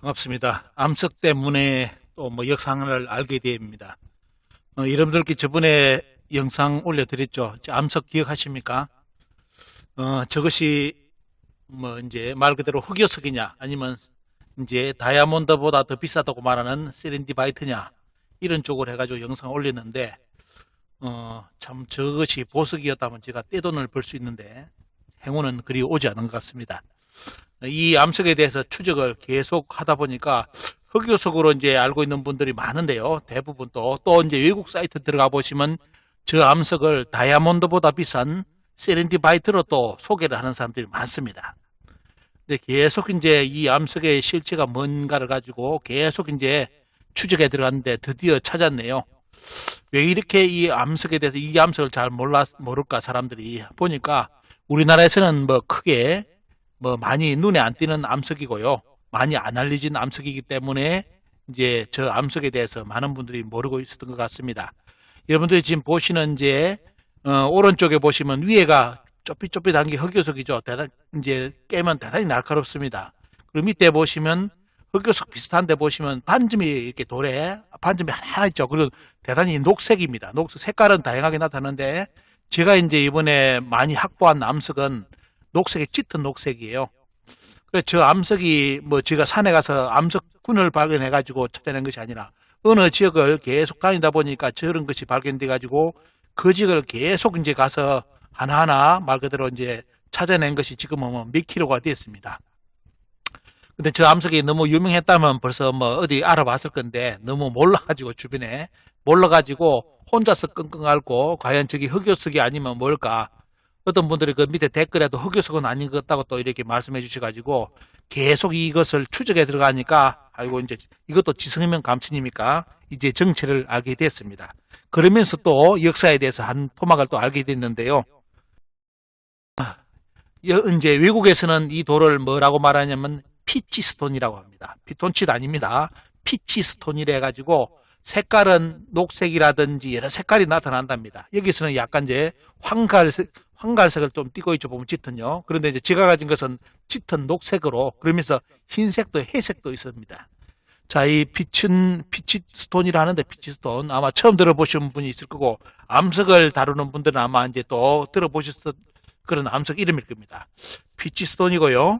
반갑습니다. 암석 때문에 또 뭐 역상을 알게 됩니다. 여러분들께 저번에 영상 올려드렸죠. 암석 기억하십니까? 저것이 뭐 이제 말 그대로 흑요석이냐 아니면 이제 다이아몬드보다 더 비싸다고 말하는 세렌디바이트냐 이런 쪽으로 해가지고 영상을 올렸는데 참 저것이 보석이었다면 제가 떼돈을 벌 수 있는데 행운은 그리 오지 않은 것 같습니다. 이 암석에 대해서 추적을 계속 하다 보니까 흑요석으로 이제 알고 있는 분들이 많은데요. 대부분 또 이제 외국 사이트 들어가 보시면 저 암석을 다이아몬드보다 비싼 세렌디바이트로 또 소개를 하는 사람들이 많습니다. 근데 계속 이제 이 암석의 실체가 뭔가를 가지고 계속 이제 추적에 들어갔는데 드디어 찾았네요. 왜 이렇게 이 암석에 대해서 이 암석을 잘 모를까 사람들이 보니까 우리나라에서는 뭐 크게 뭐 많이 눈에 안 띄는 암석이고요. 많이 안 알려진 암석이기 때문에 이제 저 암석에 대해서 많은 분들이 모르고 있었던 것 같습니다. 여러분들이 지금 보시는 이제 오른쪽에 보시면 위에가 쪼삣쪼삣한 게 흑요석이죠. 이제 깨면 대단히 날카롭습니다. 그리고 밑에 보시면 흑요석 비슷한데 보시면 반점이 이렇게 돌에 반점이 하나 있죠. 그리고 대단히 녹색입니다. 녹색 색깔은 다양하게 나타나는데 제가 이제 이번에 많이 확보한 암석은 녹색의 짙은 녹색이에요. 그래서 저 암석이 뭐 제가 산에 가서 암석군을 발견해 가지고 찾아낸 것이 아니라 어느 지역을 계속 다니다 보니까 저런 것이 발견돼 가지고 그 지역을 계속 이제 가서 하나하나 말 그대로 이제 찾아낸 것이 지금은 몇 킬로가 됐습니다. 근데 저 암석이 너무 유명했다면 벌써 뭐 어디 알아봤을 건데 너무 몰라가지고 주변에 몰라가지고 혼자서 끙끙 앓고 과연 저기 흑요석이 아니면 뭘까? 어떤 분들이 그 밑에 댓글에도 흑요석은 아닌 것 같다고 또 이렇게 말씀해 주셔가지고 계속 이것을 추적에 들어가니까 아이고 이제 이것도 지성이면 감천입니까? 이제 정체를 알게 됐습니다. 그러면서 또 역사에 대해서 한 토막을 또 알게 됐는데요. 이제 외국에서는 이 돌을 뭐라고 말하냐면 피치스톤이라고 합니다. 피톤치드 아닙니다. 피치스톤이라 해가지고 색깔은 녹색이라든지 여러 색깔이 나타난답니다. 여기서는 약간 이제 황갈색을 좀 띠고 있죠. 보면 짙은요. 그런데 이제 제가 가진 것은 짙은 녹색으로 그러면서 흰색도 회색도 있습니다. 자, 이 피치스톤이라 하는데 피치스톤 아마 처음 들어보신 분이 있을 거고 암석을 다루는 분들은 아마 이제 또 들어보셨던 그런 암석 이름일 겁니다. 피치스톤이고요.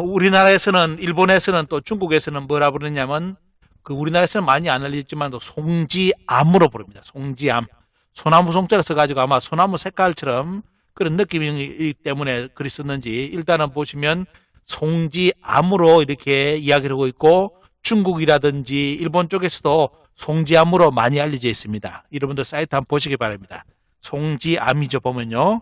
우리나라에서는 일본에서는 또 중국에서는 뭐라 부르냐면 그 우리나라에서는 많이 안 알려졌지만 송지암으로 부릅니다. 송지암. 소나무 송자를 써가지고 아마 소나무 색깔처럼 그런 느낌이기 때문에 그리 썼는지 일단은 보시면 송지암으로 이렇게 이야기를 하고 있고 중국이라든지 일본 쪽에서도 송지암으로 많이 알려져 있습니다. 여러분들 사이트 한번 보시기 바랍니다. 송지암이죠 보면요.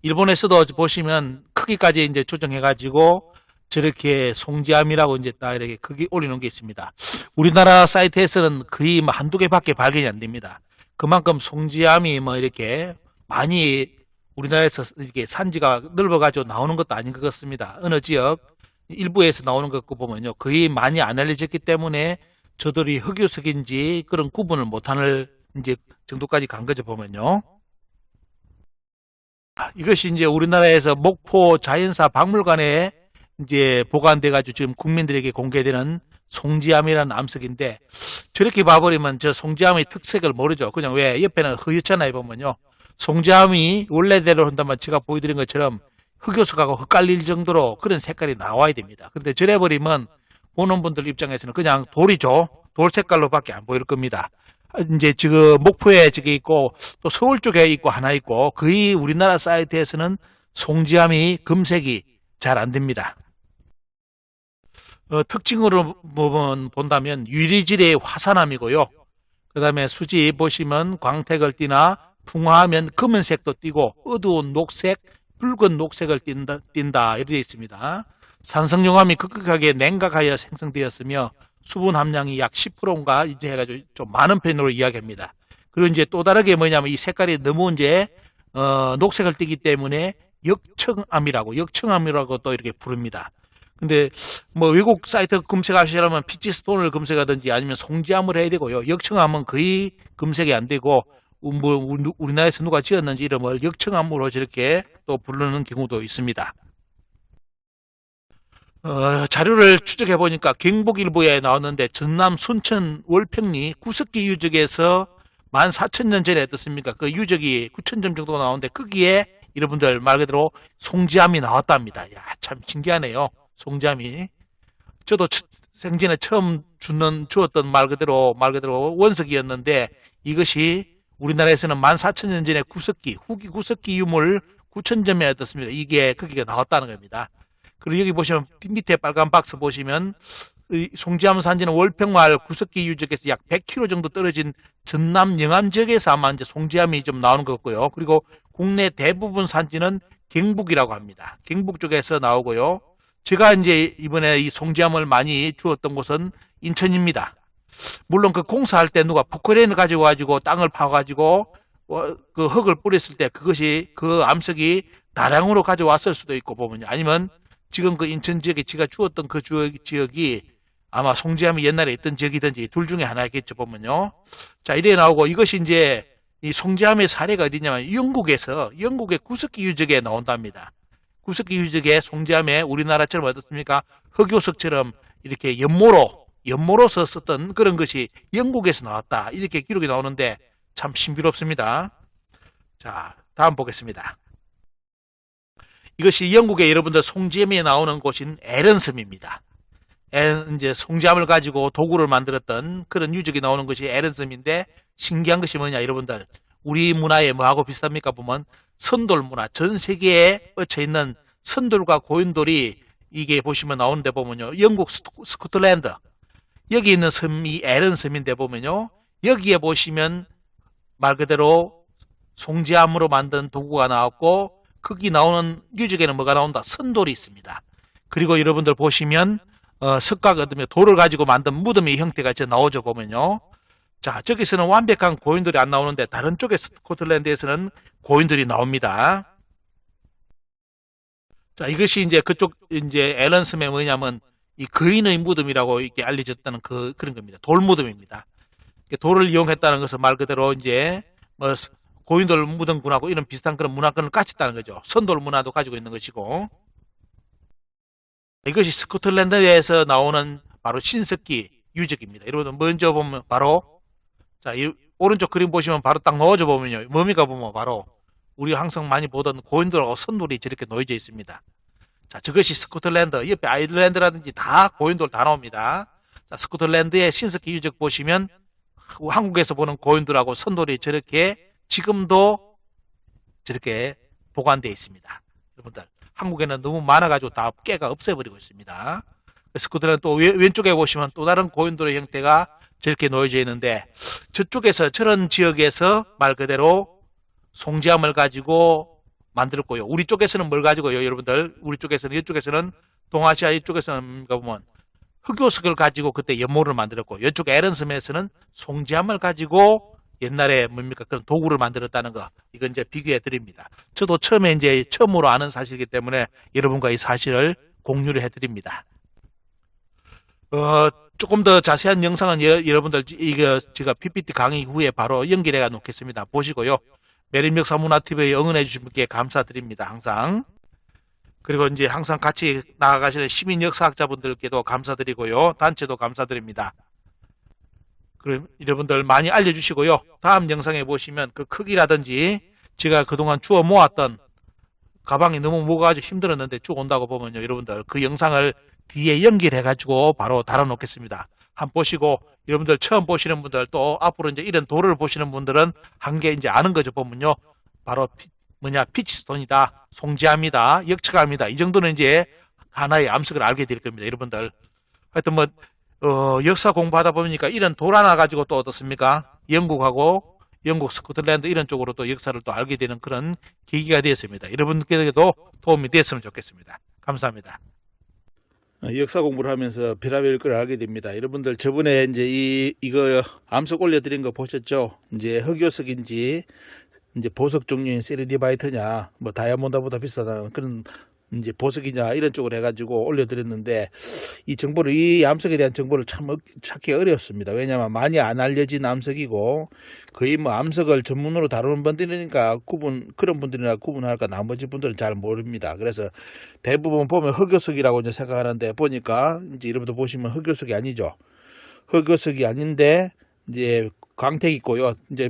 일본에서도 보시면 크기까지 이제 조정해가지고 저렇게 송지암이라고 이제 딱 이렇게 크기 올려놓은 게 있습니다. 우리나라 사이트에서는 거의 뭐 한두 개밖에 발견이 안 됩니다. 그만큼 송지암이 뭐 이렇게 많이 우리나라에서 이렇게 산지가 넓어가지고 나오는 것도 아닌 것 같습니다. 어느 지역 일부에서 나오는 것 보면요. 거의 많이 안 알려졌기 때문에 저들이 흑요석인지 그런 구분을 못하는 이제 정도까지 간 거죠 보면요. 이것이 이제 우리나라에서 목포 자연사 박물관에 이제 보관돼가지고 지금 국민들에게 공개되는 송지암이라는 암석인데 저렇게 봐버리면 저 송지암의 특색을 모르죠. 그냥 왜 옆에는 허옇잖아요 보면요. 송지암이 원래대로 한다면 제가 보여드린 것처럼 흑요석하고 헷갈릴 정도로 그런 색깔이 나와야 됩니다. 근데 저래버리면 보는 분들 입장에서는 그냥 돌이죠. 돌 색깔로밖에 안 보일 겁니다. 이제 지금 목포에 저기 있고 또 서울 쪽에 있고 하나 있고 거의 우리나라 사이트에서는 송지암이 금색이 잘 안 됩니다. 특징으로 본다면 유리질의 화산암이고요. 그 다음에 수지 보시면 광택을 띠나 풍화하면 검은색도 띠고 어두운 녹색, 붉은 녹색을 띈다 이렇게 되어 있습니다. 산성용암이 급격하게 냉각하여 생성되었으며 수분 함량이 약 10%인가 이제 해가지고 좀 많은 편으로 이야기합니다. 그리고 이제 또 다르게 뭐냐면 이 색깔이 너무 이제 녹색을 띠기 때문에 역청암이라고 또 이렇게 부릅니다. 근데 뭐 외국 사이트 검색하시려면 피치스톤을 검색하든지 아니면 송지암을 해야 되고요. 역청암은 거의 검색이 안 되고 뭐 우리나라에서 누가 지었는지 이름을 역청암으로 저렇게 또 부르는 경우도 있습니다. 자료를 추적해 보니까 경북일보에 나왔는데 전남 순천 월평리 구석기 유적에서 14,000년 전에 어떻습니까? 그 유적이 9,000점 정도 나오는데 거기에 여러분들 말 그대로 송지암이 나왔답니다. 야, 참 신기하네요. 송지암이. 저도 생전에 처음 주었던 말 그대로 원석이었는데 이것이 우리나라에서는 14,000년 전에 후기 구석기 유물 9,000점에 어떻습니까? 이게 거기가 나왔다는 겁니다. 그리고 여기 보시면 밑에 빨간 박스 보시면 송지암 산지는 월평마을 구석기 유적에서 약 100km 정도 떨어진 전남 영암 지역에서 아마 이제 송지암이 좀 나오는 것 같고요. 그리고 국내 대부분 산지는 경북이라고 합니다. 경북 쪽에서 나오고요. 제가 이제 이번에 이 송지암을 많이 주었던 곳은 인천입니다. 물론 그 공사할 때 누가 포크레인을 가지고 땅을 파가지고 그 흙을 뿌렸을 때 그것이 그 암석이 다량으로 가져왔을 수도 있고 보면요. 아니면 지금 그 인천 지역에 제가 주었던 그 지역이 아마 송지암이 옛날에 있던 지역이든지 둘 중에 하나겠죠 보면요. 자, 이래 나오고 이것이 이제 이 송지암의 사례가 어디냐면 영국의 구석기 유적에 나온답니다. 구석기 유적에 송지암에 우리나라처럼 어떻습니까? 흑요석처럼 이렇게 연모로서 썼던 그런 것이 영국에서 나왔다. 이렇게 기록이 나오는데 참 신비롭습니다. 자, 다음 보겠습니다. 이것이 영국의 여러분들 송지암에 나오는 곳인 에런섬입니다. 이제 송지암을 가지고 도구를 만들었던 그런 유적이 나오는 것이 에런섬인데 신기한 것이 뭐냐 여러분들 우리 문화에 뭐하고 비슷합니까 보면 선돌 문화 전 세계에 뻗쳐 있는 선돌과 고인돌이 이게 보시면 나오는데 보면요 영국 스코틀랜드 여기 있는 섬이 에런섬인데 보면요 여기에 보시면 말 그대로 송지암으로 만든 도구가 나왔고 거기 나오는 유적에는 뭐가 나온다? 선돌이 있습니다. 그리고 여러분들 보시면 석각 돌을 가지고 만든 무덤의 형태가 나오죠 보면요. 자, 저기서는 완벽한 고인돌이 안 나오는데 다른 쪽에 스코틀랜드에서는 고인돌이 나옵니다. 자, 이것이 이제 그쪽 이제 에런섬에 뭐냐면 이 거인의 무덤이라고 이렇게 알려졌다는 그런 겁니다. 돌 무덤입니다. 돌을 이용했다는 것은 말 그대로 이제 뭐 고인돌 무덤군하고 이런 비슷한 그런 문화권을 갖췄다는 거죠. 선돌 문화도 가지고 있는 것이고 이것이 스코틀랜드에서 나오는 바로 신석기 유적입니다. 여러분 먼저 보면 바로 자, 이 오른쪽 그림 보시면 바로 딱 넣어져 보면요. 뭡니까 보면 바로 우리 항상 많이 보던 고인돌하고 선돌이 저렇게 놓여져 있습니다. 자, 저것이 스코틀랜드 옆에 아일랜드라든지 다 고인돌 다 나옵니다. 자, 스코틀랜드의 신석기 유적 보시면 한국에서 보는 고인돌하고 선돌이 저렇게 지금도 저렇게 보관되어 있습니다. 여러분들 한국에는 너무 많아가지고 다 깨가 없애버리고 있습니다. 스코틀랜드 또 왼쪽에 보시면 또 다른 고인돌의 형태가 저렇게 놓여져 있는데 저쪽에서 저런 지역에서 말 그대로 송지암을 가지고 만들었고요. 우리 쪽에서는 뭘 가지고요, 여러분들? 우리 쪽에서는 이쪽에서는 동아시아 이쪽에서는 보면 흑요석을 가지고 그때 연모를 만들었고 이쪽 에런섬에서는 송지암을 가지고 옛날에 뭡니까 그런 도구를 만들었다는 거 이건 이제 비교해 드립니다. 저도 처음으로 아는 사실이기 때문에 여러분과 이 사실을 공유를 해드립니다. 조금 더 자세한 영상은 여러분들 이거 제가 PPT 강의 후에 바로 연결해 놓겠습니다. 보시고요. 매림역사문화TV에 응원해 주신 분께 감사드립니다. 항상. 그리고 이제 항상 같이 나아가시는 시민 역사학자분들께도 감사드리고요. 단체도 감사드립니다. 그럼 여러분들 많이 알려주시고요. 다음 영상에 보시면 그 크기라든지 제가 그동안 주워 모았던 가방이 너무 무거워가지고 힘들었는데 쭉 온다고 보면요. 여러분들 그 영상을 뒤에 연결해가지고 바로 달아놓겠습니다. 한번 보시고 여러분들 처음 보시는 분들 또 앞으로 이제 이런 도를 보시는 분들은 한 개 이제 아는 거죠. 보면요. 바로 피치스톤이다. 송지암이다. 역처감이다. 이 정도는 이제 하나의 암석을 알게 될 겁니다. 여러분들. 하여튼 뭐 역사 공부하다 보니까 이런 돌 하나 가지고 또 어떻습니까? 영국 스코틀랜드 이런 쪽으로 또 역사를 또 알게 되는 그런 계기가 되었습니다. 여러분께도 도움이 됐으면 좋겠습니다. 감사합니다. 역사 공부를 하면서 별의별 걸 알게 됩니다. 여러분들 저번에 이제 이거 암석 올려드린 거 보셨죠? 이제 흑요석인지 이제 보석 종류인 세리디바이트냐 뭐 다이아몬드보다 비싸다는 그런 이제 보석이냐 이런 쪽으로 해가지고 올려드렸는데 이 암석에 대한 정보를 참 찾기 어렵습니다. 왜냐하면 많이 안 알려진 암석이고 거의 뭐 암석을 전문으로 다루는 분들이니까 그런 분들이나 구분할까 나머지 분들은 잘 모릅니다. 그래서 대부분 보면 흑요석이라고 이제 생각하는데 보니까 이제 여러분들 보시면 흑요석이 아니죠. 흑요석이 아닌데 이제 광택이 있고요. 이제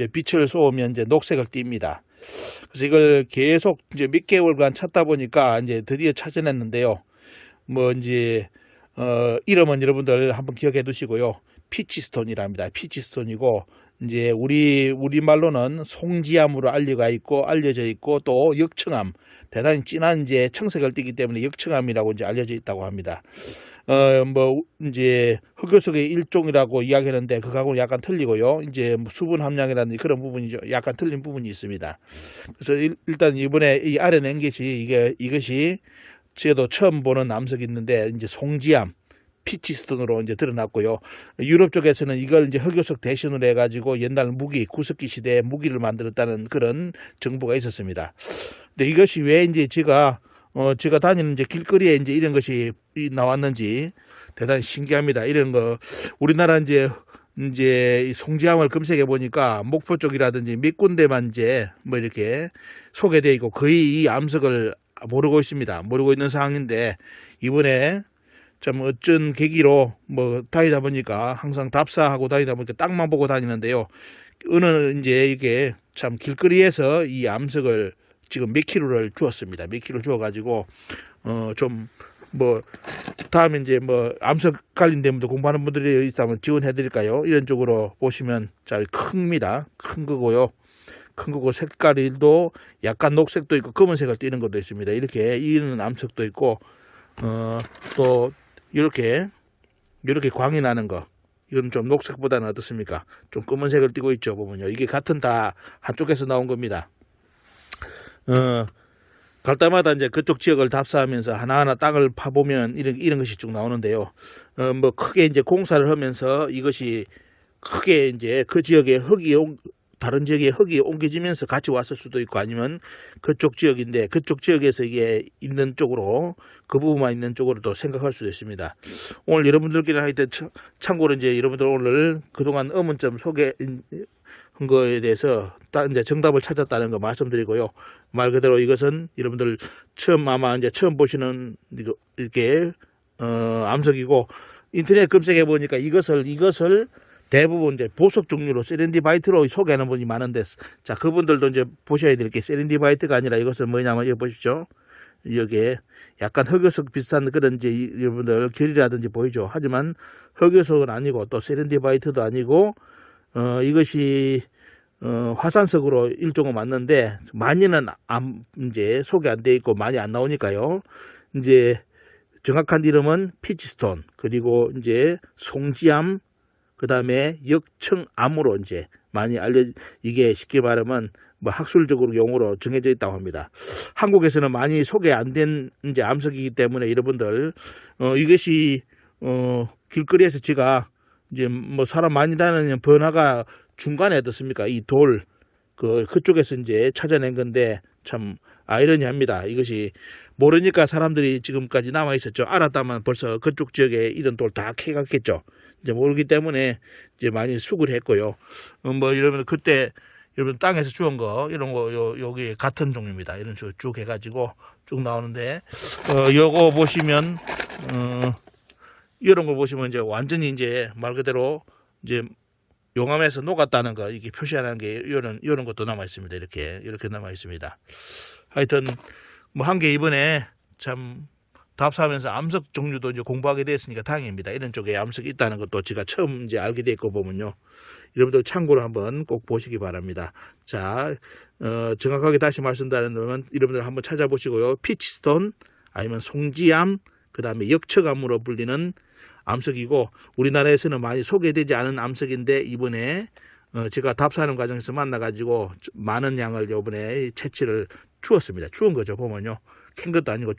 빛을 쏘면 이제 녹색을 띱니다. 그래서 이걸 계속 이제 몇 개월간 찾다 보니까 이제 드디어 찾아냈는데요. 뭐 이제 이름은 여러분들 한번 기억해 두시고요. 피치스톤이랍니다. 피치스톤이고 이제 우리 말로는 송지암으로 알려져 있고 또 역청암, 대단히 진한 이제 청색을 띠기 때문에 역청암이라고 이제 알려져 있다고 합니다. 뭐 이제 흑요석의 일종이라고 이야기하는데 그거하고는 약간 틀리고요. 이제 뭐 수분 함량이라든지 그런 부분이 약간 틀린 부분이 있습니다. 그래서 일단 이번에 이 알아낸 것이 이것이 저도 처음 보는 암석이 있는데 이제 송지암 피치스톤으로 이제 드러났고요. 유럽 쪽에서는 이걸 이제 흑요석 대신으로 해가지고 옛날 구석기 시대에 무기를 만들었다는 그런 정보가 있었습니다. 근데 이것이 왜 이제 제가 다니는 이제 길거리에 이제 이런 것이 나왔는지 대단히 신기합니다. 이런 거 우리나라 이제 송지암을 검색해 보니까 목포 쪽이라든지 몇 군데만 이제 뭐 이렇게 소개되어 있고 거의 이 암석을 모르고 있습니다. 모르고 있는 상황인데 이번에 참 어쩐 계기로 뭐 다니다 보니까 항상 답사하고 다니다 보니까 땅만 보고 다니는데요. 어느 이제 이게 참 길거리에서 이 암석을 지금 몇 킬로를 주었습니다. 몇 킬로 주어가지고 좀 뭐 다음에 이제 뭐 암석 관련된 분들 공부하는 분들이 있다면 지원해 드릴까요? 이런 쪽으로 보시면 잘 큽니다. 큰 거고요. 큰 거고 색깔도 약간 녹색도 있고 검은색을 띠는 것도 있습니다. 이렇게 이는 암석도 있고 또 이렇게 광이 나는 거 이건 좀 녹색보다는 어떻습니까? 좀 검은색을 띠고 있죠. 보면요. 이게 같은 다 한쪽에서 나온 겁니다. 갈 때마다 이제 그쪽 지역을 답사하면서 하나하나 땅을 파보면 이런 것이 쭉 나오는데요. 뭐 크게 이제 공사를 하면서 이것이 크게 이제 그 지역에 다른 지역에 흙이 옮겨지면서 같이 왔을 수도 있고 아니면 그쪽 지역인데 그쪽 지역에서 이게 있는 쪽으로 그 부분만 있는 쪽으로 또 생각할 수도 있습니다. 오늘 여러분들끼리 하여튼 참고로 이제 여러분들 오늘 그동안 의문점 소개한 거에 대해서 이제 정답을 찾았다는 거 말씀드리고요. 말 그대로 이것은 여러분들 아마 이제 처음 보시는 이렇게 암석이고 인터넷 검색해 보니까 이것을 대부분 이제 보석 종류로 세렌디바이트로 소개하는 분이 많은데 자 그분들도 이제 보셔야 될 게 세렌디바이트가 아니라 이것은 뭐냐면 여기 보십시오. 여기에 약간 흑요석 비슷한 그런 이제 여러분들 결이라든지 보이죠. 하지만 흑요석은 아니고 또 세렌디바이트도 아니고 이것이 화산석으로 일종은 맞는데 많이는 이제 소개 안 돼 있고 많이 안 나오니까요. 이제 정확한 이름은 피치스톤 그리고 이제 송지암 그 다음에 역청암으로 이제 많이 이게 쉽게 말하면 뭐 학술적으로 용어로 정해져 있다고 합니다. 한국에서는 많이 소개 안 된 이제 암석이기 때문에 여러분들 이것이 길거리에서 제가 이제 뭐 사람 많이 다니는 번화가 중간에 어떻습니까? 이 그쪽에서 이제 찾아낸 건데 참 아이러니합니다. 이것이 모르니까 사람들이 지금까지 남아 있었죠. 알았다면 벌써 그쪽 지역에 이런 돌 다 캐갔겠죠. 이제 모르기 때문에 이제 많이 수굴 했고요. 뭐 여러분 그때 여러분 땅에서 주운 거 이런 거 여기 같은 종류입니다. 이런 식으로 쭉 해가지고 쭉 나오는데 요거 보시면 이런 걸 보시면 이제 완전히 이제 말 그대로 이제 용암에서 녹았다는 거 이게 표시하는 게 이런 것도 남아 있습니다. 이렇게 남아 있습니다. 하여튼 뭐 한 게 이번에 참 답사하면서 암석 종류도 이제 공부하게 됐으니까 다행입니다. 이런 쪽에 암석이 있다는 것도 제가 처음 이제 알게 됐고 보면요. 여러분들 참고로 한번 꼭 보시기 바랍니다. 자, 정확하게 다시 말씀드리면 여러분들 한번 찾아보시고요. 피치스톤 아니면 송지암 그 다음에 역청암으로 불리는 암석이고 우리나라에서는 많이 소개되지 않은 암석인데 이번에 제가 답사하는 과정에서 만나가지고 많은 양을 이번에 채취를 주었습니다. 주운 거죠. 보면요. 캔 것도 아니고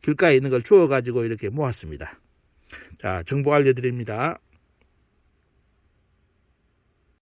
길가에 있는 걸 주워가지고 이렇게 모았습니다. 자, 정보 알려드립니다.